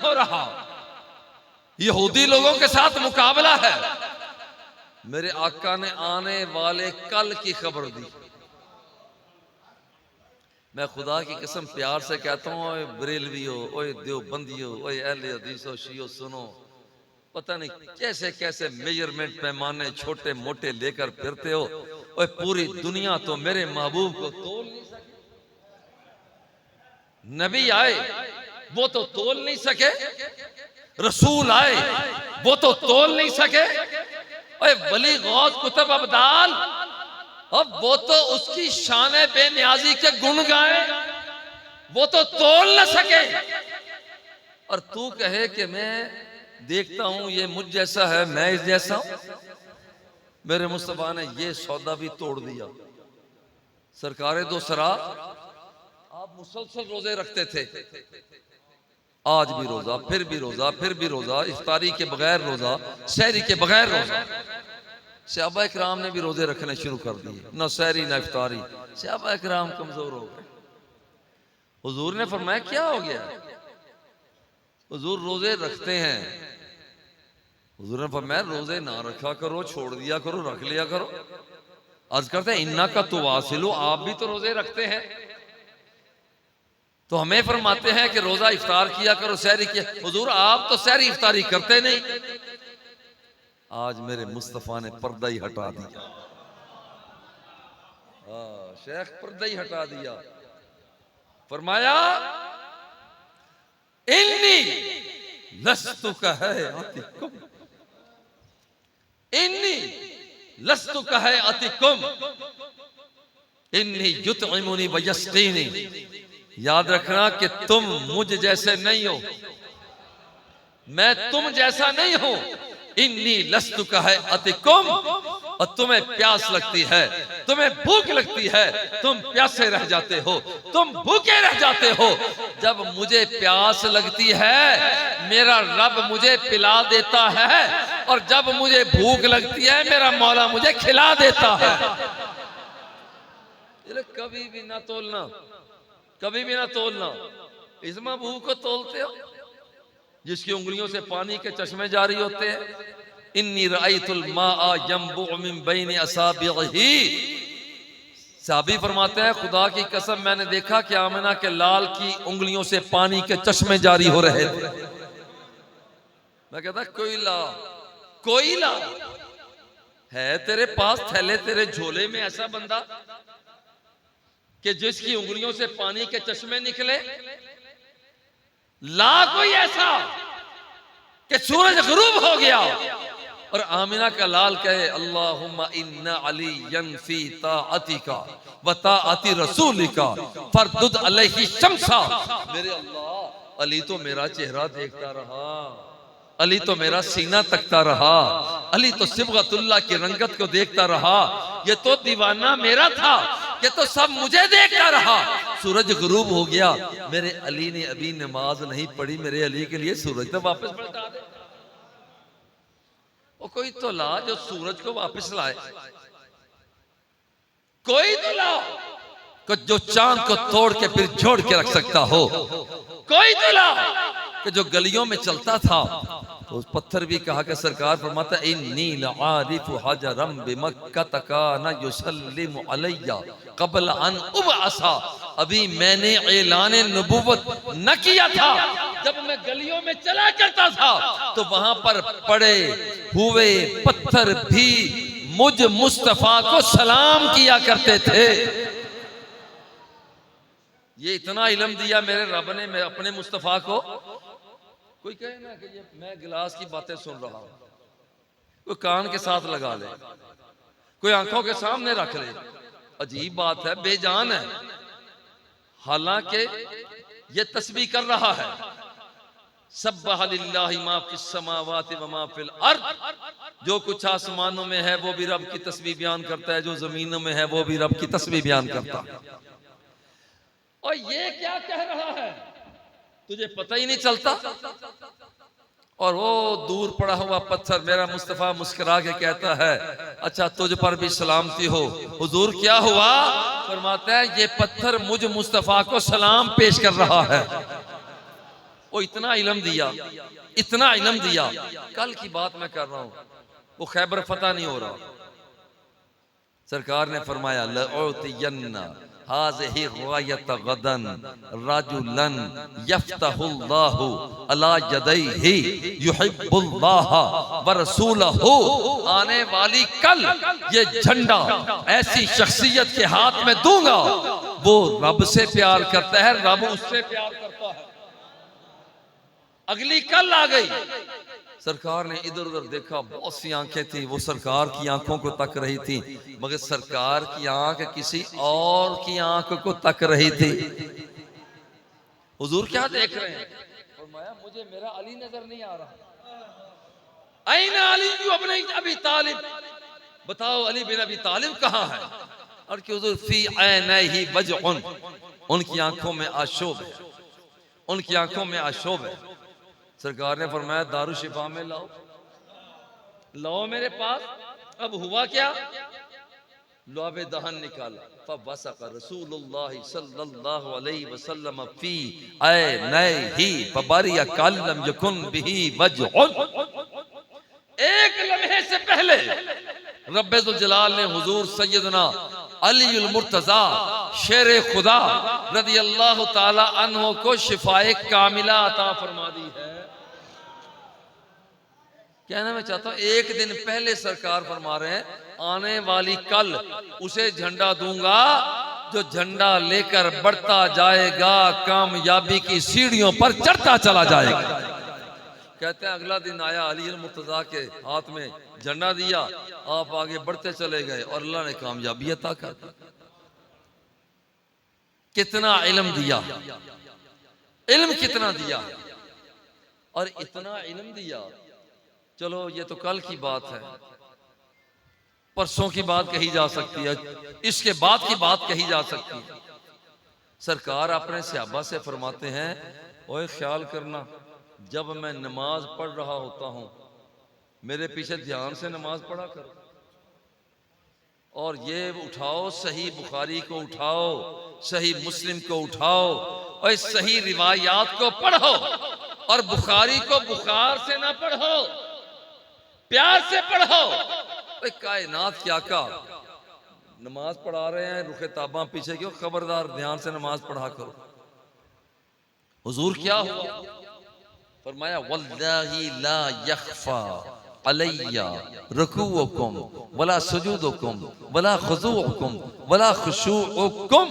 हो रहा, यहूदी लोगों के साथ मुकाबला है। मेरे आका ने आने वाले कल की खबर दी। मैं खुदा की कसम प्यार से कहता हूँ, ओए बरेलवियो, ओए देवबंदियो, ओए अहले हदीसो, शियो, सुनो, पता नहीं कैसे कैसे मेजरमेंट पैमाने छोटे मोटे लेकर फिरते हो। ओए पूरी दुनिया तो मेरे महबूब को तोल नहीं सके। नबी आए वो तो तोल नहीं सके, रसूल आए वो तो तोल नहीं सके। ओए वली गौस कुतुब अब्दाल, अब वो तो उसकी शान बेनियाजी के गुण गाए, वो तो तोल न सके। और तू कहे कि मैं देखता हूं ये मुझ जैसा है, मैं इस जैसा हूं। मेरे मुस्तफा ने ये सौदा भी तोड़ दिया। सरकारे दो सरा, आप मुसलसल रोजे रखते थे, आज भी रोजा, फिर भी रोजा, फिर भी रोजा, इफ्तारी के बगैर रोजा, सहरी के बगैर रोजा। सहाबा इकराम ने भी रोजे रखने शुरू कर दिए, न सहरी न इफ्तारी। सहाबा इकराम कमजोर हो गए। हुजूर ने फरमाया क्या हो गया? हुजूर रोजे रखते हैं। हुजूर ने फरमाया रोजे ना रखा करो, छोड़ दिया करो, रख लिया करो। अर्ज करते हैं इन्ना का तो वासिलो, आप भी तो रोजे रखते हैं, तो हमें फरमाते हैं कि रोजा इफ्तार किया करो, सहरी किया। हुजूर आप तो सहरी इफ्तारी करते नहीं। आज मेरे मुस्तफा ने पर्दा ही हटा दिया। शेख पर्दा ही हटा दिया। फरमाया इन्नी लस्तु का है अतिकुम, इन्नी लस्तु का है अतिकुम, इन्नी युतइमुनी व यस्कीनी। याद रखना कि तुम मुझ जैसे नहीं हो, मैं तुम जैसा नहीं हूं। इन्नी लस्तु का है अतिकुम, और तुम्हें प्यास लगती है, तुम्हें भूख लगती है, तुम प्यासे रह जाते हो, तुम भूखे रह जाते हो। जब मुझे प्यास लगती है मेरा रब मुझे पिला देता है, और जब मुझे भूख लगती है मेरा मौला मुझे खिला देता है। कभी भी ना तोलना, कभी भी ना तोलना। इस महबूब को तोलते हो जिसकी उंगलियों से पानी के चश्मे जारी होते हैं। इन्नी रअयतुल माअ यंबु मिन बैनि असाबिही। साहबी फरमाते हैं खुदा की कसम मैंने देखा कि आमिना के लाल की उंगलियों से पानी के चश्मे जारी हो रहे थे। मैं कहता कोयला, कोयला है तेरे पास, थैले तेरे झोले में, ऐसा बंदा कि जिसकी उंगलियों से पानी के चश्मे निकले। ला कोई ऐसा कि सूरज गुरूब हो गया और आमिना का लाल कहे अल्लाहुम्मा इन्ना अलियन फी ताअतिका व ताअति रसूलिका फरदुद अलैहि शम्सा। मेरे अल्लाह, अली तो मेरा चेहरा देखता रहा, अली तो मेरा सीना तकता रहा, अली तो सिबगतुल्लाह की रंगत को देखता रहा। ये तो दीवाना मेरा था, ये तो सब मुझे देखता रहा। सूरज गुरूब हो गया, मेरे अली ने अभी नमाज नहीं पढ़ी, मेरे अली के लिए सूरज तो वापस पलटा दे। और कोई तो ला जो सूरज को वापस लाए, कोई तो ला जो चांद को तोड़ के फिर जोड़ के रख सकता हो, कोई तो ला कि जो गलियों में चलता था। तो उस पत्थर भी कहा कि सरकार फरमाता इन्नी लआरिफु हजरम बिमक्का काना युसल्लिमु अलैया क़ब्ल अन उबअसा। अभी मैंने ऐलान नबुव्वत न किया था, जब मैं गलियों में चला करता था तो वहां पर पड़े हुए पत्थर भी मुझ मुस्तफा को सलाम किया करते थे। ये इतना इल्म दिया मेरे रब ने मैं अपने मुस्तफा को। कोई कहे ना कि ये मैं गिलास की बातें सुन रहा हूं, कोई कान के साथ लगा ले, कोई आंखों के सामने रख ले, अजीब बात है, बेजान है। हालांकि ये तस्बीह कर रहा है सब्बह लिल्लाहि मा फिस समावाति व मा फिल अर्द। जो कुछ आसमानों में है वो भी रब की तस्बीह बयान करता है, जो जमीनों में है वो भी रब की तस्बीह बयान करता है। और ये क्या कह रहा है तुझे पता ही नहीं चलता। और वो दूर पड़ा हुआ पत्थर मेरा मुस्तफा मुस्कुरा के कहता है अच्छा तुझ पर भी सलामती हो। हुजूर क्या हुआ? फरमाता है ये पत्थर मुझ मुस्तफा को सलाम पेश कर रहा है। वो इतना इल्म दिया, इतना इल्म दिया। कल की बात मैं कर रहा हूं, वो खैबर फतह नहीं हो रहा, सरकार ने फरमाया लउतियन्ना हाज़िही गायत गदन रजुलन यफ्तहुल्लाहु अला यदैहि युहिब्बुल्लाह व रसूलहु। आने वाली कल ये झंडा ऐसी शख्सियत के हाथ में दूंगा, वो रब से प्यार करता है, रब उससे प्यार करता है। अगली कल आ गई, सरकार ने इधर उधर देखा, बहुत सी आंखें थी, वो सरकार की आंखों को तक रही थी, मगर सरकार की आंख किसी और की आंख को तक रही थी। हुजूर क्या देख रहे हैं? फरमाया मुझे मेरा अली नजर नहीं आ रहा। ऐना अली बिन अबी तालिब, बताओ अली बिन अबी तालिब कहाँ है? और कि हुजूर फी ऐनैहि वजउन, उनकी आंखों में आशोब है, उनकी आंखों में आशोब है। सरकार ने फरमाया दारू शिफा में लाओ, लाओ मेरे पास। अब हुआ क्या? लुआबे दहन निकाला, फवसक़ रसूलुल्लाह सल्लल्लाहु अलैहि वसल्लम फी ऐनैहि फबरिया कल्लम यकुन बिही वजउन। एक लम्हे से पहले रब्बे जुल जलाल ने हुजूर सैयदना अलीउल मुर्तजा शेर खुदा रज़ी अल्लाह ताला अन्हु को शिफाए कामिला अता फरमा दी है। कहना मैं चाहता हूं, एक दिन पहले सरकार फरमा रहे हैं आने वाली कल उसे झंडा दूंगा जो झंडा लेकर बढ़ता जाएगा, कामयाबी की सीढ़ियों पर चढ़ता चला जाएगा। कहते हैं अगला दिन आया, अली मुर्तजा के हाथ में झंडा दिया, आप आगे बढ़ते चले गए और अल्लाह ने कामयाबी अता कर दी। कितना इल्म दिया, इल्म कितना दिया, और इतना इल्म दिया। चलो ये तो कल की बात है, परसों की बात कही जा सकती है, इसके बाद की बात कही जा सकती है। सरकार अपने सहाबा से फरमाते हैं, ओए ख्याल करना जब मैं नमाज पढ़ रहा होता हूं, मेरे पीछे ध्यान से नमाज पढ़ा करो, और ये उठाओ सही बुखारी को उठाओ, सही मुस्लिम को उठाओ, और सही रिवायात को पढ़ो, और बुखारी को बुखार से ना पढ़ो, प्यार से पढ़ो। कायनात क्या का नमाज पढ़ा रहे हैं, रुखे ताबा पीछे क्यों? खबरदार ध्यान से नमाज पढ़ा करो। हुजूर क्या हुआ? फरमाया वल्लाही ला यख्फा अलैया रुकूउकुम वला सुजूदुकुम वला खुशूउकुम वला खुशूउकुम।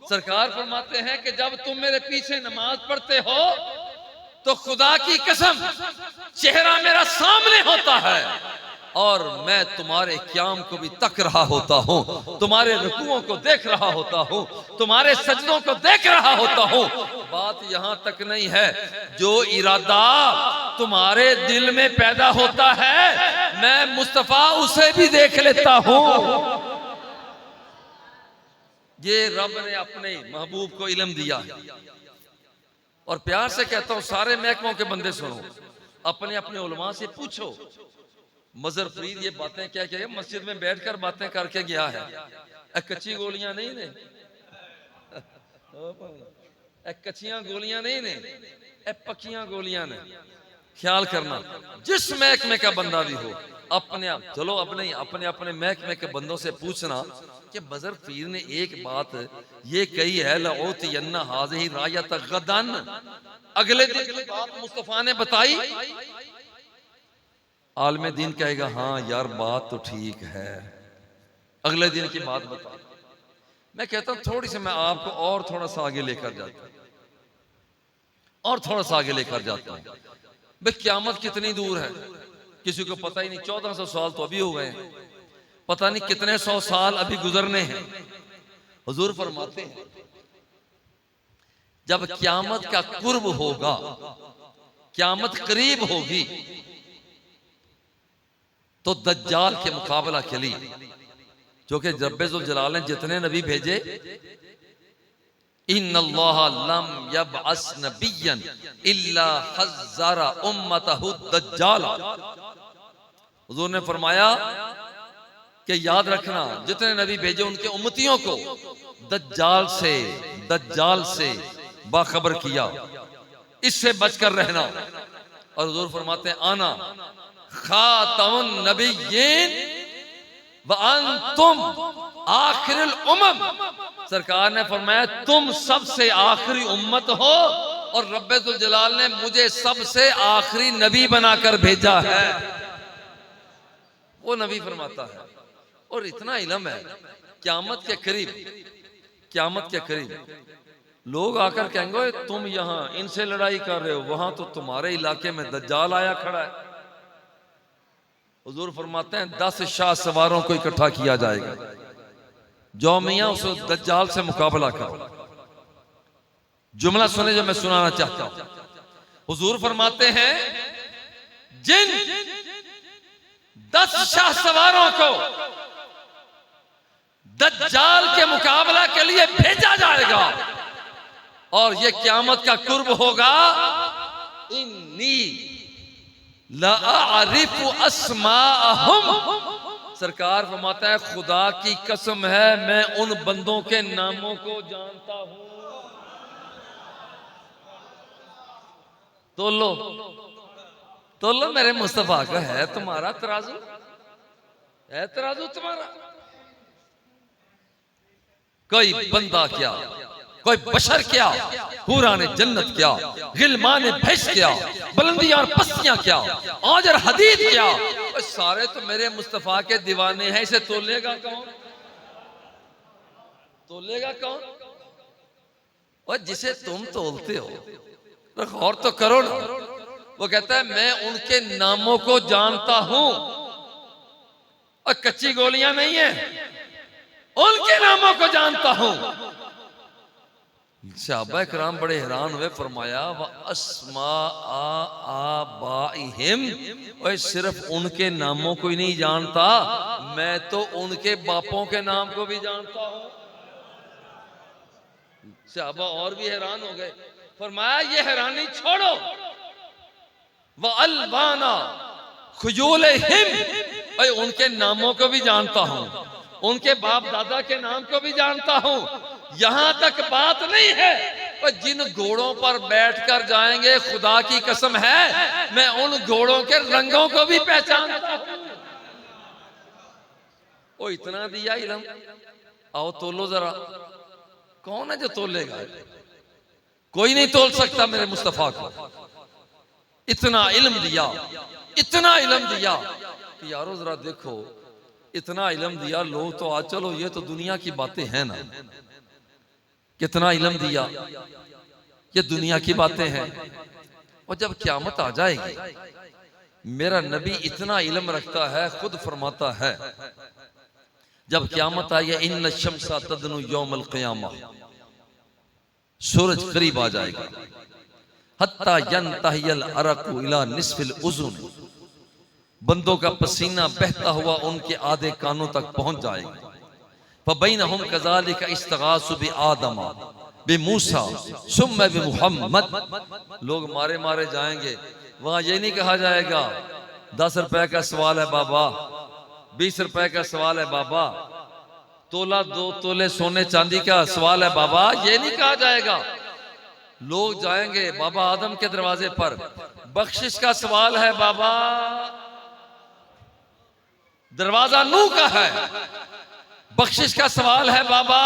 सरकार फरमाते हैं कि जब तुम मेरे पीछे नमाज पढ़ते हो तो खुदा की कसम चेहरा मेरा सामने होता है, और मैं तुम्हारे क़याम को भी तक रहा होता हूँ, तुम्हारे रुकुओं को देख रहा होता हूँ, तुम्हारे सजदों को देख रहा होता हूँ। बात यहाँ तक नहीं है, जो इरादा तुम्हारे दिल में पैदा होता है मैं मुस्तफा उसे भी देख लेता हूँ। ये रब ने अपने महबूब को इल्म दिया है, और प्यार से कहता हूँ सारे महकमों के बंदे सुनो, अपने अपने उलमा से पूछो। मजहर फरीद ये बातें क्या क्या मस्जिद में बैठकर बातें करके गया है, कच्ची गोलियां नहीं ने, कच्चियां गोलियां नहीं ने, पक्कियां गोलियां ने। ख्याल करना, जिस महकमे का बंदा भी हो, अपने आप चलो अपने अपने अपने महकमे के बंदों से पूछना कि मजहर फरीद ने एक बात ये कही है, लउतियन्ना हाज़िही रायत गदन। अगले दिन की बात मुस्तफा ने बताई, आलमे दीन कहेगा हाँ यार बात तो ठीक है, अगले दिन की बात बता। मैं कहता हूं थोड़ी सी मैं आपको और थोड़ा सा आगे लेकर जाता हूं, और थोड़ा सा आगे लेकर जाता हूं। भाई क़यामत कितनी दूर है किसी को पता ही नहीं। 1400 साल तो अभी हो गए हैं, पता नहीं कितने 100 साल अभी गुजरने हैं। हुजूर फरमाते हैं जब क़यामत का कुर्ब होगा, क़यामत करीब होगी, तो दज्जाल के मुकाबला के लिए, जो कि रब्बे जुल जलाल ने जितने नबी भेजे, इन्नल्लाह लम यबअस नबिय्यन इल्ला हज़्ज़रा उम्मतहु दज्जाल। हुजूर ने फरमाया कि याद रखना जितने नबी भेजे उनके उम्मतियों को दज्जाल से बाखबर किया। इससे बचकर रहना। और हुजूर फरमाते हैं आना खातमुन नबिय्यीन व अंतुम आखिरुल उम्म। सरकार ने फरमाया तुम सबसे आखिरी उम्मत हो और रब्बुल जलाल ने मुझे सबसे आखिरी नबी बनाकर भेजा है। वो नबी फरमाता है। और इतना इल्म है, क़यामत के करीब, क़यामत के करीब लोग आकर कहेंगे तुम यहां इनसे लड़ाई कर रहे हो, वहां तो तुम्हारे इलाके में दज्जाल आया खड़ा है। हुजूर फरमाते हैं 10 शाह सवारों को इकट्ठा किया जाएगा, जो मियां उस दज्जाल से मुकाबला करो। जुमला सुने जो मैं सुनाना चाहता हूं। हुजूर फरमाते हैं जिन 10 शाह सवारों को दज्जाल के मुकाबला के लिए भेजा जाएगा और ये क़यामत का कुर्ब होगा। इन्नी लाअरिफु अस्माअहुम। सरकार फरमाता है खुदा की कसम है मैं उन बंदों के नामों को जानता हूं। तो लो मेरे मुस्तफा का है तुम्हारा तराजू, है तराजू तुम्हारा। कोई बंदा क्या, कोई बशर क्या, हुराने जन्नत क्या, गिलमाने भैंस क्या, बुलंदियां और पस्तियां क्या, आज और हदीद क्या, सारे तो मेरे मुस्तफा के दीवाने हैं। इसे तोलेगा कौन, तोलेगा कौन? और जिसे तुम तोलते हो गौर तो करो ना। वो कहता है मैं उनके नामों को जानता हूं और कच्ची गोलियां नहीं है, उनके नामों को जानता हूं। सहाबा किराम बड़े हैरान हुए, फरमाया व अस्मा आबाइहिम, और सिर्फ उनके नामों को ही नहीं जानता, मैं तो उनके बापों के नाम को भी जानता हूं। सहाबा और भी हैरान हो गए। फरमाया ये हैरानी छोड़ो, व अलवाना खुजूलहिम, भाई उनके नामों को भी जानता हूं, उनके बाप दादा के नाम को भी जानता हूं। यहां तक बात नहीं है, पर जिन घोड़ों पर बैठकर जाएंगे खुदा की कसम है मैं उन घोड़ों के रंगों को भी पहचानता हूं। ओ इतना दिया इल्म, आओ तोलो जरा। कौन है जो तोलेगा? कोई नहीं तोल सकता मेरे मुस्तफा को। इतना इल्म दिया, इतना इल्म दिया कि यारो जरा देखो, इतना इल्म दिया लोग तो आज चलो ये तो दुनिया की बातें हैं ना, कितना इल्म दिया, ये दुनिया की बातें हैं। और जब क़यामत आ जाएगी मेरा नबी इतना इल्म रखता है, खुद फरमाता है जब क़यामत आएगी इन्न शम्सा तदनु यौमल क़ियामा, सूरज करीब आ जाएगा, हत्ता यंतहियल अरकु इला निस्फिल उज़ुन, बंदों का पसीना बहता हुआ उनके आधे कानों तक पहुंच जाएगा। फबैनहुम कज़ालिका इस्तगासु बि आदम बि मूसा सुम्मा बि मुहम्मद। लोग मारे मारे जाएंगे, वहां ये नहीं कहा जाएगा 10 रुपए का सवाल है बाबा, 20 रुपए का सवाल है बाबा, तोला 2 तोले सोने चांदी का सवाल है बाबा, ये नहीं कहा जाएगा। लोग जाएंगे बाबा आदम के दरवाजे पर, बख्शिश का सवाल है बाबा, दरवाजा नूह का है, बख्शिश का सवाल है बाबा,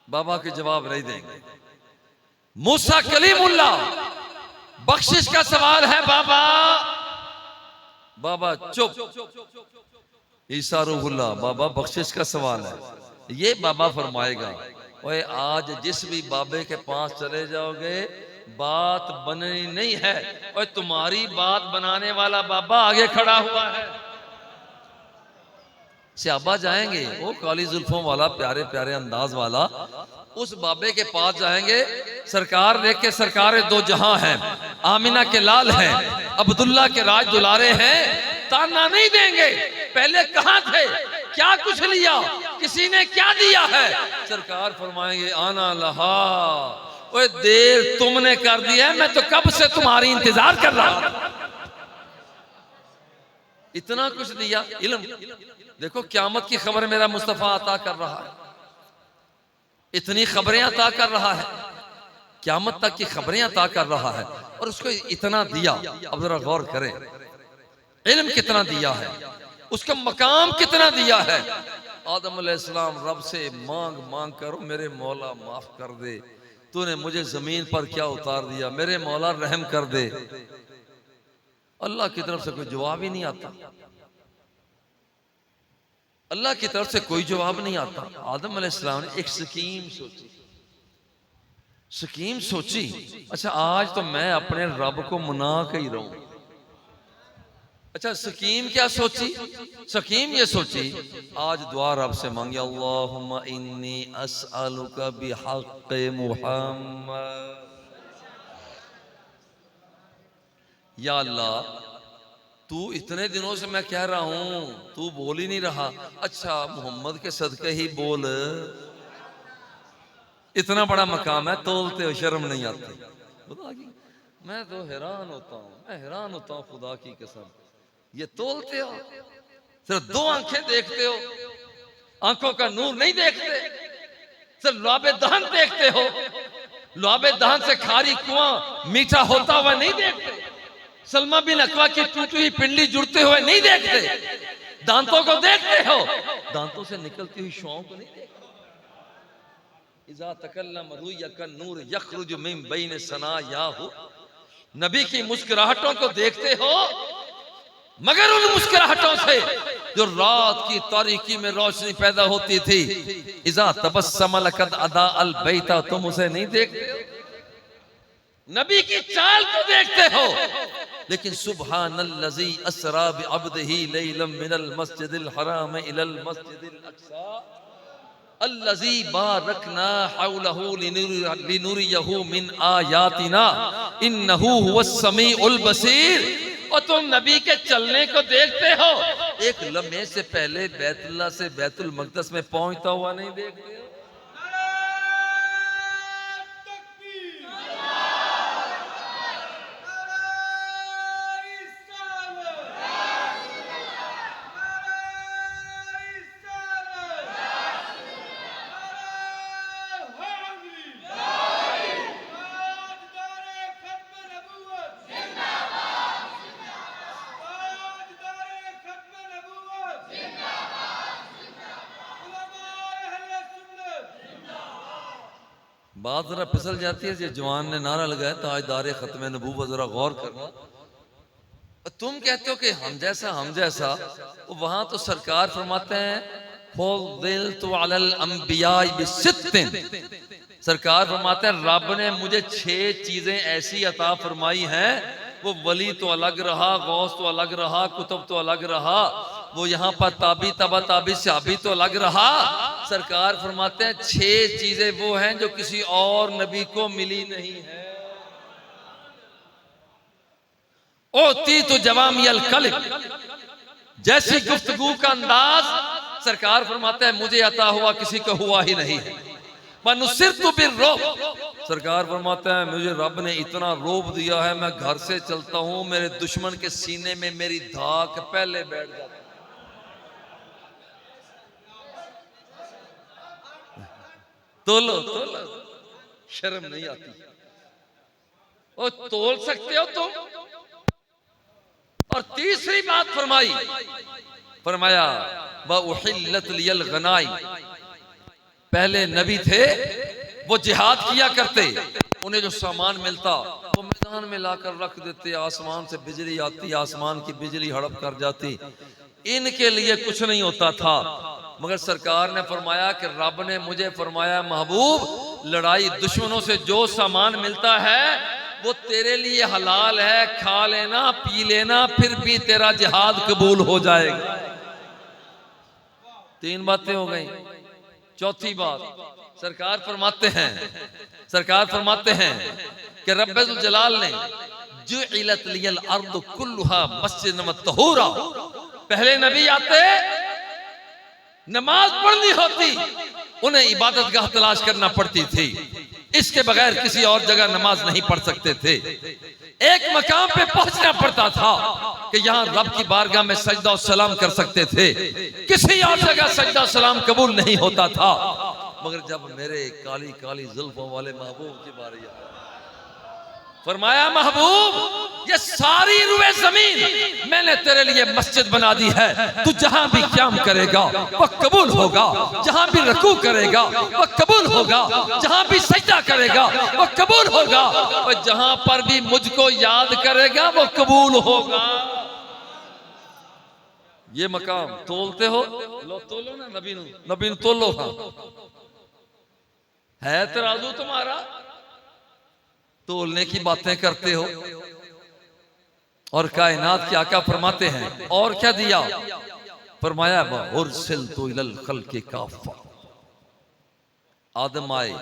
बाबा के जवाब नहीं देंगे। मूसा कलीमुल्लाह, बख्शिश का सवाल है बाबा, बाबा चुप। ईसा रूहुल्लाह, बाबा बख्शिश का सवाल है। ये बाबा फरमाएगा ओए आज जिस भी बाबे के पास चले जाओगे बात बननी नहीं है, और तुम्हारी बात बनाने वाला बाबा आगे खड़ा हुआ है। सहाबा जाएंगे, वो काली जुल्फों वाला, प्यारे प्यारे अंदाज वाला, उस बाबे के पास जाएंगे। सरकार देख के सरकार दो जहां है, आमिना के लाल हैं, अब्दुल्ला के राज दुलारे हैं, ताना नहीं देंगे पहले कहां थे, क्या कुछ लिया, किसी ने क्या दिया है। सरकार फरमाएंगे आना लहा, ओए देर तुमने कर दी है, मैं तो कब से तुम्हारी इंतजार कर रहा था। इतना कुछ दिया इल्म। देखो क़यामत की खबर मेरा मुस्तफा अता कर रहा है, इतनी खबरें अता कर रहा है। क़यामत तक की खबरें अता कर रहा है और उसको इतना दिया। अब जरा गौर करें, इल्म कितना दिया है, उसका मकाम कितना दिया है। आदम अलैहिस्सलाम रब से मांग मांग कर, मेरे मौला माफ कर दे, तूने मुझे जमीन पर क्या उतार दिया, मेरे मौला रहम कर दे। अल्लाह की तरफ से कोई जवाब ही नहीं आता, अल्लाह की तरफ से कोई जवाब नहीं आता। आदम अलैहिस्सलाम ने एक स्कीम सोची। अच्छा, आज तो मैं अपने रब को मना के ही रहूं। अच्छा, स्कीम क्या सोची? स्कीम ये सोची, आज दुआ रब से मांगी, अल्लाहुम्मा इन्नी अस्अलुका बिहक़्क़ि मुहम्मद, या अल्लाह तू इतने दिनों से मैं कह रहा हूं, तू बोल ही नहीं रहा। अच्छा, मोहम्मद के सदके ही बोल, इतना बड़ा मकाम है, तोलते हो, शर्म नहीं आती। खुदा की मैं तो हैरान होता हूं, मैं हैरान होता हूं खुदा की कसम। ये तोलते हो, सिर्फ दो आंखें देखते हो, आंखों का नूर नहीं देखते, सिर्फ लुआबे दहन देखते हो, लुआबे दहन से खारी कुआं मीठा होता हुआ नहीं देखते, सलमा बिन अकवा की टूटी हुई पिंडली जुड़ते हुए नहीं देखते, दांतों को देखते हो, दांतों से निकलती हुई शुआओं को नहीं देखते। इज़ा तकल्लम रुय्या नूर यखरुज मिन बैन सनायाहु, नबी की मुस्कुराहटों को देखते हो, मगर उन मुस्कुराहटों से जो रात की तारीकी में रोशनी पैदा होती थी। इज़ा तबस्सम लक़द अदा अल बैता, तुम उसे नहीं देखते हो, नबी की चाल को देखते हो। लेकिन सुब्हानल्लज़ी अस्रा बिअब्दिही लैलन मिनल मस्जिदिल हराम इलल मस्जिदिल अक़सा अल्लज़ी बारकना हौलहु लिनुरियहु मिन आयातिना इन्नहु हुवस समीउल बसीर। और तुम नबी के चलने को देखते हो, एक लम्हे से पहले बैतुल्लाह से बैतुल मक़दस में पहुंचता हुआ नहीं देखते हो। बात जरा फिसल जाती है, जवान ने नारा लगाया ताजदारे खत्म नबूवत, जरा गौर करना। तुम कहते हो कि हम जैसा, वहां तो सरकार फरमाते हैं सरकार फरमाते हैं रब ने मुझे 6 चीजें ऐसी अता फरमाई हैं, वो वली तो अलग रहा, गौस तो अलग रहा, कुतुब तो अलग रहा, वो यहाँ पर ताबी तबा ताबी सहाबी तो अलग रहा। सरकार फरमाते हैं 6 चीजें वो हैं जो किसी और नबी को मिली नहीं है। ओती तो जवामियल कलिम, जैसी गुफ्तगू का अंदाज, सरकार फरमाते हैं मुझे अता हुआ किसी को हुआ ही नहीं है। वनुसिरतु बिर्रुब, सरकार फरमाते हैं मुझे रब ने इतना रोब दिया है, मैं घर से चलता हूं, मेरे दुश्मन के सीने में मेरी धाक पहले बैठ जाती है। तोलो शर्म नहीं आती? और तोल सकते हो तुम? और तीसरी बात फरमाया वउहिल्लत लियल गनाई, पहले नबी थे वो जिहाद किया करते, उन्हें जो सामान मिलता वो मैदान में लाकर रख देते, आसमान से बिजली आती, आसमान की बिजली हड़प कर जाती, इनके लिए कुछ नहीं होता था। मगर सरकार ने फरमाया कि रब ने मुझे फरमाया महबूब, लड़ाई दुश्मनों से जो सामान मिलता है वो तेरे लिए हलाल है, खा लेना पी लेना, फिर भी तेरा जिहाद कबूल हो जाएगा। 3 बातें हो गई। चौथी बात सरकार फरमाते हैं कि रब्बुल जलाल ने जुइलत लियल अर्द कुल्लुहा मस्जिदन व तहूरा, पहले नबी आते नमाज पढ़नी होती, उन्हें इबादत गाह तलाश करना पड़ती थी, इसके बगैर किसी और जगह नमाज नहीं पढ़ सकते थे। एक मकाम पे पहुंचना पड़ता था कि यहाँ रब की बारगाह में सजदा और सलाम कर सकते थे, किसी और जगह सजदा सलाम कबूल नहीं होता था। मगर जब मेरे काली काली जुल्फों वाले महबूब की बारी आई, फरमाया महबूब, ये सारी रुए जमीन मैंने तेरे लिए मस्जिद बना दी है। तू जहां भी क़याम करेगा वो कबूल होगा, जहां भी रुकू करेगा वो कबूल होगा, जहां भी सजदा करेगा वो कबूल होगा, और जहां पर भी मुझको याद करेगा वो कबूल होगा। ये मकाम तोलते हो? लो तोलो ना, नबी नु तोलो। हाँ है तराजू तुम्हारा? तोलने की बातें करते हो। और कायनात के आका फरमाते हैं, और क्या दिया? फरमाया उरसिलतु इलल खल्क़ि काफ़ा। आदम आए,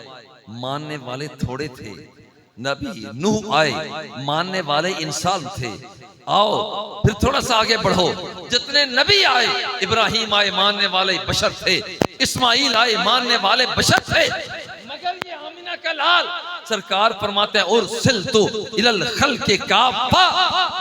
मानने वाले थोड़े थे। नबी नूह आए, मानने वाले इंसान थे। आओ फिर थोड़ा सा आगे बढ़ो, जितने नबी आए, इब्राहिम आए, मानने वाले बशर थे। इस्माइल आए, मानने वाले बशर थे। मगर ये आमिना का लाल सरकार फरमाते हैं उरसिलतु इलल खल्क़ि काफ़ा।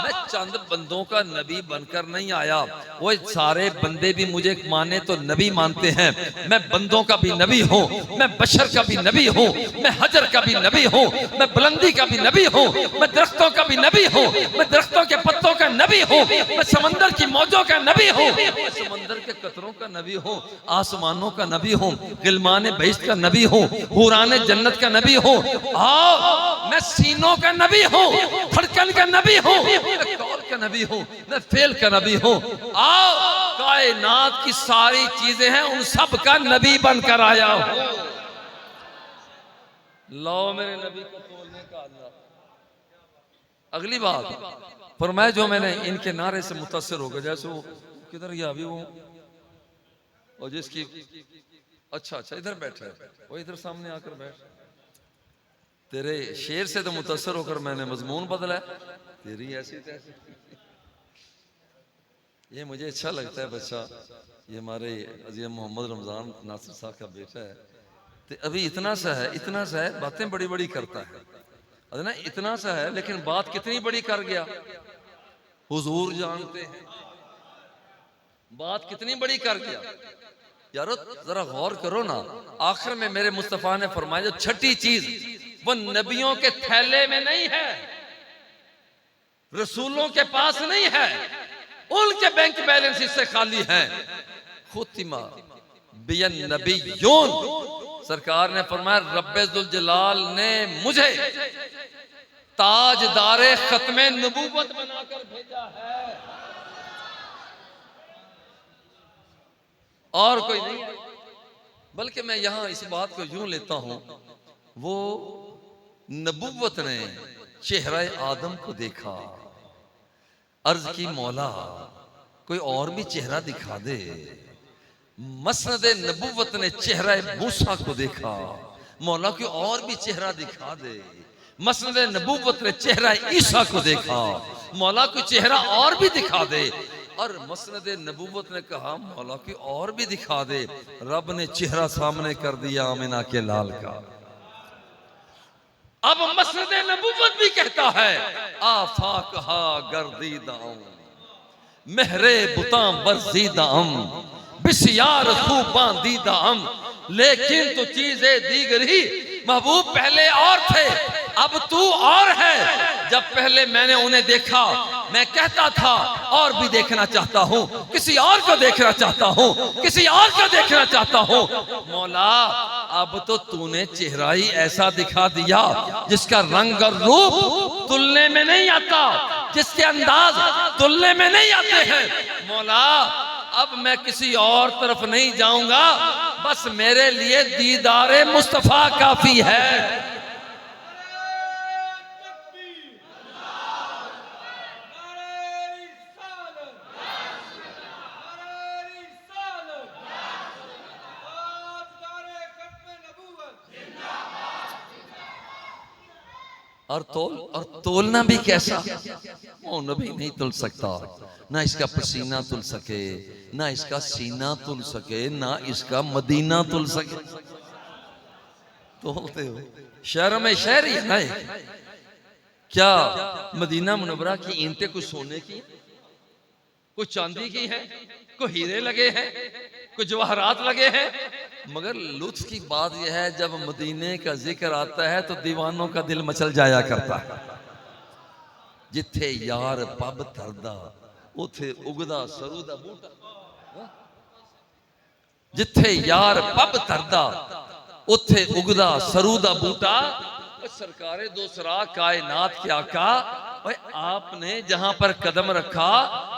मैं चंद बंदों का नबी बनकर नहीं आया, वो सारे बंदे भी मुझे माने तो नबी मानते हैं। मैं बंदों का भी नबी हूँ, मैं बशर का भी नबी हूँ, मैं हजर का भी नबी हूँ, मैं बुलंदी का भी नबी हूँ, मैं दरख्तों का भी नबी हूँ, मैं दरख्तों के पत्तों का नबी हूँ, मैं समंदर की मौजों का नबी हूँ, मैं समंदर के कतरों का नबी हूँ, आसमानों का नबी हूँ, गिलमान बहिश्त का नबी हूँ, हुरान जन्नत का नबी हूँ। आओ मैं सीनों का नबी हूँ, धड़कन का नबी हूँ, मैं कौल का नबी हूँ, मैं फेल का नबी हूँ। आओ कायनात की सारी चीजें हैं, उन सब का नबी बनकर आया हूँ। लो मेरे नबी को तोलने का अल्लाह। अगली बात फरमाया, जो मैंने इनके नारे से मुतासिर हो गया, जैसे वो किधर गया अभी वो, और जिसकी अच्छा इधर बैठा है, वो इधर सामने आकर बैठ। तेरे शेर से तो मुतासर होकर मैंने मजमून बदला है, तेरी ऐसी तैसी। ये मुझे अच्छा लगता है बच्चा, ये हमारे अजीम मोहम्मद रमजान नासिर साहब का बेटा है। तो अभी इतना सा है, बातें बड़ी बड़ी करता है ना, इतना सा है, लेकिन बात कितनी बड़ी कर गया। हुजूर जानते हैं बात कितनी बड़ी कर गया। यारो जरा गौर करो ना, आखिर में मेरे मुस्तफा ने फरमाया, जो छठी चीज वो नबियों के थैले में नहीं है, रसूलों के पास नहीं है, उनके बैंक बैलेंस इससे खाली है। खुतिमा बियन नबियून, सरकार ने फरमाया, रब्बे जुल जलाल ने मुझे ताजदारे खत्मे नबूवत बनाकर भेजा है, और कोई नहीं। बल्कि मैं यहां इस बात को यूं लेता हूं, वो नबूवत ने चेहरा आदम को देखा, अर्ज की मौला कोई और भी चेहरा दिखा दे। मसनद नबूवत ने चेहरा मूसा को देखा, मौला कोई और भी चेहरा दिखा दे। मसनद नबूवत ने चेहरा ईसा को देखा, मौला कोई चेहरा और भी दिखा दे। और मसनद नबूवत ने कहा, मौला की और भी दिखा दे। रब ने चेहरा सामने कर दिया आमिना के लाल का। अब मसनद नबूवत भी कहता है, आफाकहा गर्दीदाम मेहरे बुतां बरजीदाम बिस्यार खूब बांदीदाम, लेकिन तो चीजें दीगरी। महबूब पहले और थे, अब तू और है। जब पहले मैंने उन्हें देखा, मैं कहता था और भी देखना चाहता हूँ, किसी और को देखना चाहता हूँ, किसी और को देखना चाहता हूँ। मौला अब तो तूने चेहरा ही ऐसा दिखा दिया जिसका रंग और रूप तुलने में नहीं आता, जिसके अंदाज तुलने में नहीं आते हैं। मौला अब मैं किसी और तरफ नहीं जाऊंगा, बस मेरे लिए दीदारे मुस्तफा काफी है। और तोलना भी कैसा, वो नबी नहीं तुल सकता। ना इसका पसीना तुल सके, ना इसका सीना तुल सके, ना इसका मदीना तुल सके। तोलते हो शहरों में शहरी है ना। क्या मदीना मुनव्वरा की ईंटें कुछ सोने की, कुछ चांदी की है, कोई हीरे लगे हैं, कुछ जवाहरात लगे हैं। मगर लुत्फ की बात यह है, जब मदीने का जिक्र आता है तो दीवानों का दिल मचल जाया करता है। जिथे यार पब धरदा उथे उगदा सरू दा बूटा। जिथे यार पब धरदा उथे उगदा सरू दा बूटा। सरकारे दो सरा कायनात के आका, आपने जहां पर कदम रखा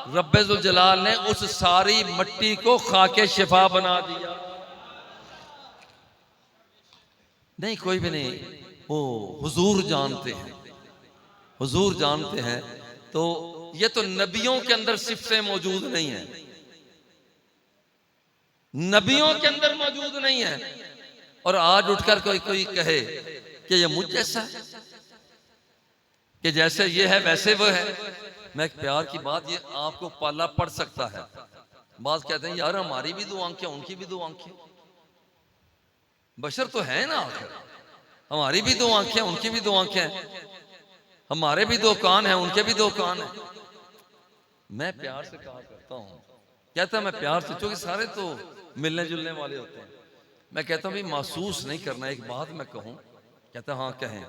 रब्बे जुल जलाल ने उस सारी मट्टी को खाके शिफा बना दिया। नहीं कोई भी नहीं, वो हुजूर जानते हैं, हुजूर जानते हैं। तो ये तो नबियों के अंदर सिफतें मौजूद नहीं है, नबियों के अंदर मौजूद नहीं है। और आज उठकर कोई कोई कहे कि ये मुझ जैसा है, कि जैसे ये है वैसे वो है। मैं एक प्यार की बात, ये आपको पाला पड़ सकता है। बात कहते हैं यार हमारी भी दो आंखें उनकी भी दो आंखें, बशर तो है ना आखिर, हमारी भी दो आंखें उनकी भी दो आंखें, हमारे भी दो कान हैं उनके भी दो कान हैं। मैं प्यार से कहा करता हूं, कहता मैं प्यार से, क्योंकि सारे तो मिलने जुलने वाले होते हैं। मैं कहता हूं भी महसूस नहीं करना। एक बात मैं कहूं, कहता हाँ कहें।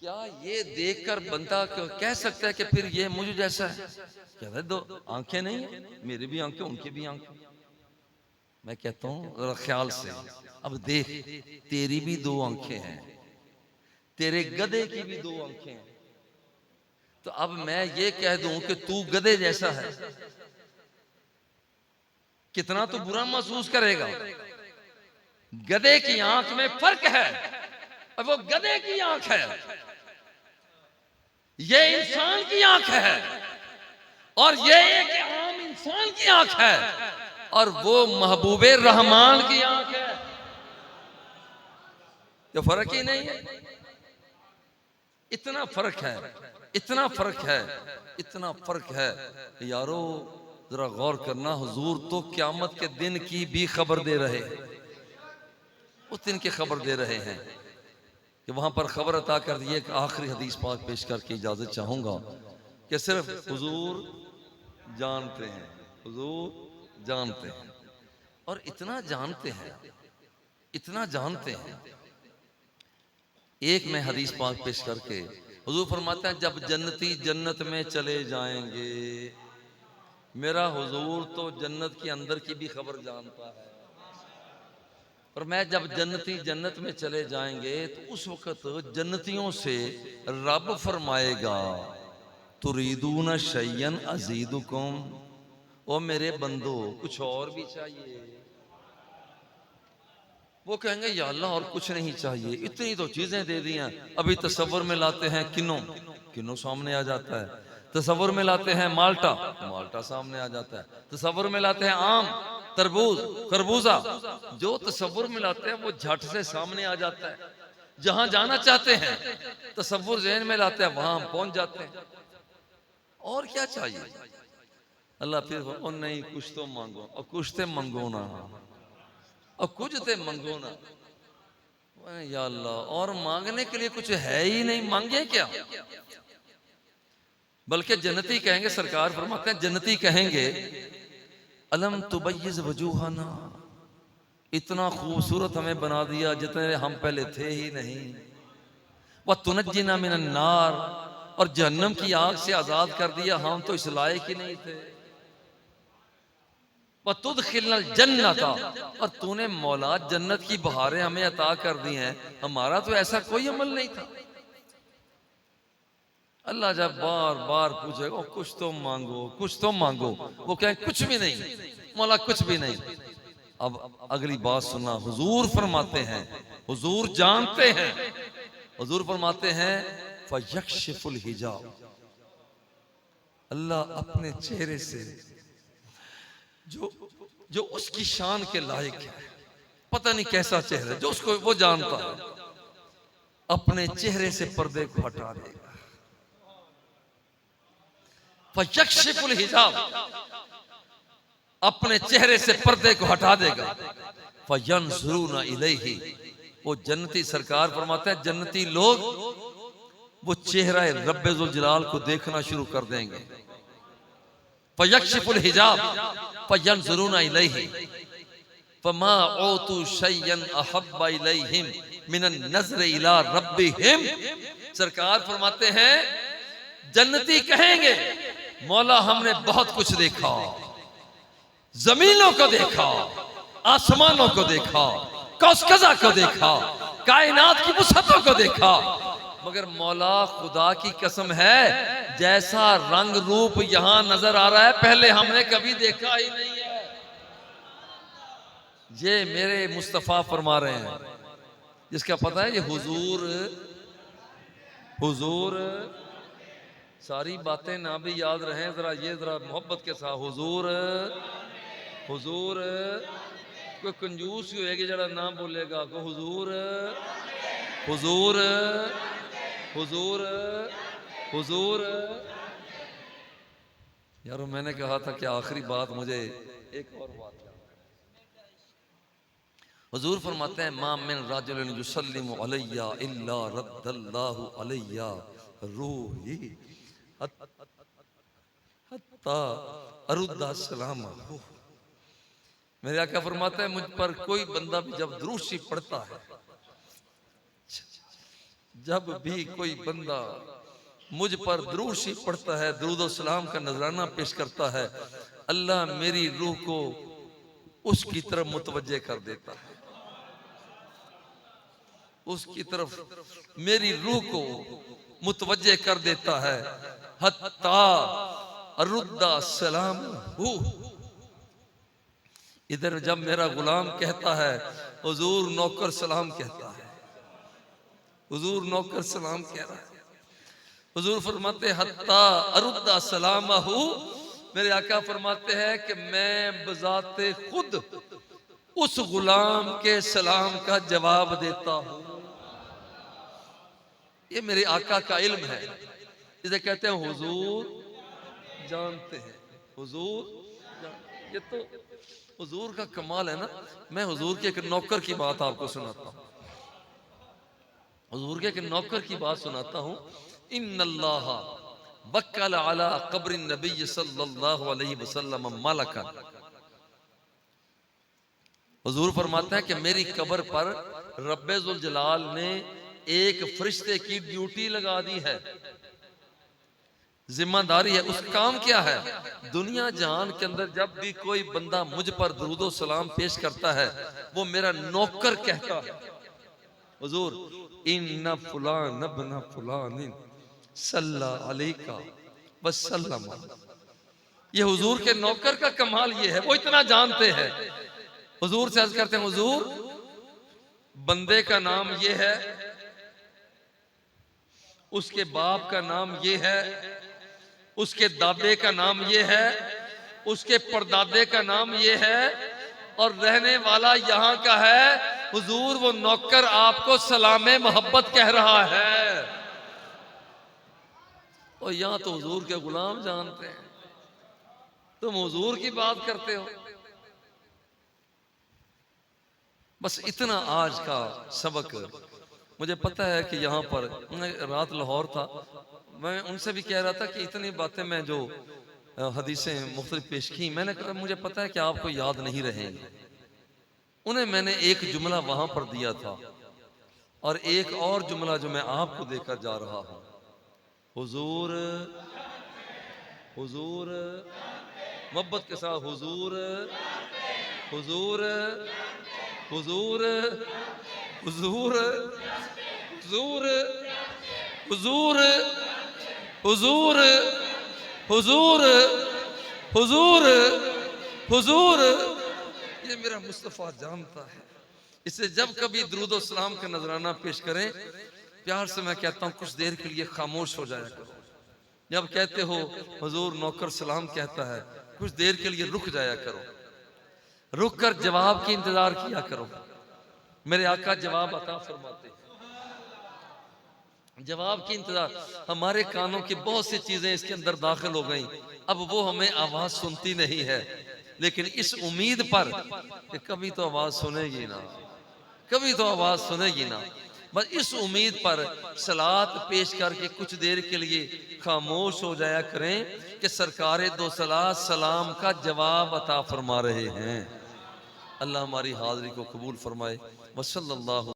क्या ये देखकर बंदा कह सकता है कि फिर ये मुझ जैसा है? कहता है दो आंखें नहीं है, मेरी भी आंखें उनकी भी आंखें। मैं कहता हूं जरा ख्याल से, अब देख तेरी भी दो आंखें हैं, तेरे गधे की भी दो आंखें हैं। तो अब मैं ये कह दूं कि तू गधे जैसा है, कितना तो बुरा महसूस करेगा। गधे की आंख में फर्क है, और वो गधे की आंख है, ये इंसान की आंख है, और ये एक आम इंसान की आंख है, और वो महबूबे रहमान की आंख है। तो फर्क ही नहीं है, इतना फर्क है, इतना फर्क है, इतना फर्क है। यारो जरा गौर करना, हुजूर तो क़यामत के दिन की भी खबर दे रहे हैं, उस दिन की खबर दे रहे हैं कि वहां पर खबर अता कर दी। एक आखिरी हदीस पाक पेश करके इजाजत चाहूंगा कि सिर्फ हुजूर जानते हैं, हुजूर जानते हैं, और इतना जानते हैं, इतना जानते हैं। एक मैं हदीस पाक पेश करके, हुजूर फरमाते हैं जब जन्नती जन्नत में चले जाएंगे, मेरा हुजूर तो जन्नत के अंदर की भी खबर जानता है, और मैं जब जन्नती जन्नत में चले जाएंगे तो उस वक्त जन्नतियों से रब फरमाएगा तुरीदून शय्यन अज़ीदुकुम, ओ मेरे बंदो कुछ और भी चाहिए? वो कहेंगे या अल्लाह और कुछ नहीं चाहिए, इतनी तो चीजें दे दी हैं। अभी तसव्वुर में लाते हैं किन्नो, किन्नो सामने आ जाता है। तसव्वुर में लाते हैं माल्टा, माल्टा सामने आ जाता है। तसव्वुर में लाते हैं आम, तरबूज, खरबूजा, जो तसव्वुर में लाते हैं वो झट से सामने आ जाता है। जहां जाना चाहते हैं तसव्वुर ज़हन में लाते हैं, वहां हम पहुंच जाते हैं। और क्या चाहिए? अल्लाह फिर ओ नहीं कुछ तो मांगो, और कुछ तो मंगो ना, और कुछ तो मंगो ना। या अल्लाह और मांगने के लिए कुछ है ही नहीं, मांगे क्या? बल्कि जन्नती कहेंगे, सरकार फरमाते हैं जन्नती कहेंगे अलम तुबय्यिज़ वजूहना, इतना खूबसूरत हमें बना दिया जितने हम पहले थे ही नहीं। व तुनज्जिना मिनन नार, और जहन्नम की आग से आजाद कर दिया, हम तो इस लायक ही नहीं थे। व तुदखिलनल जन्नता, और तूने मौला जन्नत की बहारें हमें अता कर दी हैं, हमारा तो ऐसा कोई अमल नहीं था। अल्लाह जब बार बार पूछेगा कुछ तो मांगो, कुछ तो मांगो, वो कहें कुछ भी नहीं मौला, कुछ भी नहीं। अब अगली बात सुनना, हुजूर फरमाते हैं, हुजूर जानते हैं, हुजूर फरमाते हैं फयक्शिफुल हिजाब, अल्लाह अपने चेहरे से जो उसकी शान के लायक है, पता नहीं कैसा चेहरा, जो उसको वो जानता है, अपने चेहरे से पर्दे को हटा देगा। फयक्शिफुल हिजाब, अपने चेहरे से पर्दे को हटा देगा। फयंजुरूना इलैहि, वो जन्नती सरकार फरमाते हैं जन्नती लोग वो चेहरा रब्बे जुल जलाल को देखना शुरू कर देंगे। फयक्शिफुल हिजाब फयंजुरूना इलैहि फमा औतु शय्यन अहब्बा इलैहिम मिनन नज़र इला रब्बिहिम। सरकार फरमाते हैं जन्नती कहेंगे मौला हमने बहुत कुछ देखा, जमीनों को देखा, आसमानों को देखा, कौसकज़ा को देखा, कायनात की वसअतों को देखा, मगर मौला खुदा की कसम है जैसा रंग रूप यहां नजर आ रहा है पहले हमने कभी देखा ही नहीं है। ये मेरे मुस्तफा फरमा रहे हैं, जिसका पता है ये हुजूर हुजूर सारी बातें ना भी याद रहें, जरा ये जरा मोहब्बत के साथ हुजूर हुजूर। कोई कंजूस ही होएगी जरा ना बोलेगा को हुजूर हुजूर हुजूर हुजूर। यार मैंने कहा था कि आखिरी बात मुझे एक और बात, हुजूर फरमाते हैं मा मिन रजुलिन युसल्लिमु अलैया इल्ला रद्दल्लाहु अलैया रूही हत्ता अरुद्दा सलाम। मेरे आका फरमाते हैं मुझ पर कोई बंदा भी जब दुरूद शरीफ पढ़ता है, जब भी कोई बंदा मुझ पर दुरूद शरीफ पढ़ता है, दुरूद और सलाम का नजराना पेश करता है, अल्लाह मेरी रूह को उसकी तरफ मुतवज्जे कर देता है, उसकी तरफ मेरी रूह को मुतवज्जे कर देता है। हत्ता अरुद्दा सलाम हु। इधर जब मेरा गुलाम कहता है हुजूर नौकर सलाम कहता है, हुजूर नौकर सलाम कह रहा है, हुजूर फरमाते हत्ता अरुद्दा सलाम हु। मेरे आका फरमाते हैं कि मैं बजाते खुद उस गुलाम के सलाम का जवाब देता हूं। ये मेरे आका का इल्म है, इसे कहते हैं हुजूर जानते हैं, हुजूर। ये तो हुजूर का कमाल है ना। मैं हुजूर के एक नौकर की बात आपको सुनाता हूं, हुजूर के एक नौकर की बात सुनाता हूं। इन्नल्लाह वक्कल अला कब्र नबी सल्लल्लाहु अलैहि वसल्लम मलकन। हुजूर फरमाते हैं कि मेरी कब्र पर रब्बे जुल जलाल ने एक फरिश्ते की ड्यूटी लगा दी है, जिम्मेदारी है। उस काम क्या है? दुनिया जहान के अंदर जब भी कोई बंदा मुझ पर दुरूदो सलाम पेश करता है वो मेरा नौकर कहता है हुजूर इन्ना फुलान इब्न फुलान सल्ला अलैका वसल्लम। ये हुजूर के नौकर का कमाल ये है, वो इतना जानते हैं। हुजूर से अर्ज करते हैं हुजूर बंदे का नाम ये है, उसके बाप का नाम ये है, उसके दादे का नाम ये है, उसके परदादे का नाम ये है और रहने वाला यहाँ का है। हुजूर वो नौकर आपको सलामे मोहब्बत कह रहा है। और यहाँ तो हुजूर के गुलाम जानते हैं, तुम हुजूर की बात करते हो। बस इतना आज का सबक। मुझे पता है कि यहाँ पर रात लाहौर था, मैं उनसे भी कह रहा था कि इतनी बातें मैं जो हदीसें मुख्तलिफ पेश की, मैंने कहा मुझे पता है कि आपको याद नहीं रहेंगे। उन्हें मैंने एक जुमला वहां पर दिया था और एक और जुमला जो मैं आपको देकर जा रहा हूं। हुजूर हुजूर मोहब्बत के साथ हुजूर हुजूर हुजूर हुजूर हुजूर हुजूर हुजूर हुजूर हुजूर हुजूर। ये मेरा मुस्तफ़ा जानता है। इससे जब कभी दुरूद सलाम का नजराना पेश करें, प्यार से मैं कहता हूं कुछ देर के लिए खामोश हो जाया करो। जब कहते हो हुजूर नौकर सलाम कहता है, कुछ देर के लिए रुक जाया करो, रुक कर जवाब की इंतजार किया करो। मेरे आका जवाब अता फरमाते, जवाब की इंतजार। हमारे कानों की बहुत सी चीजें इसके अंदर दाखिल हो गई, अब वो हमें आवाज सुनती नहीं है, लेकिन इस उम्मीद पर कि कभी तो आवाज सुनेगी ना, कभी तो आवाज सुनेगी ना, बस इस उम्मीद पर सलात पेश करके कुछ देर के लिए खामोश हो जाया करें कि सरकारे दो सलात सलाम का जवाब अता फरमा रहे हैं। अल्लाह हमारी हाजिरी को कबूल फरमाए। वसल्लल्लाहु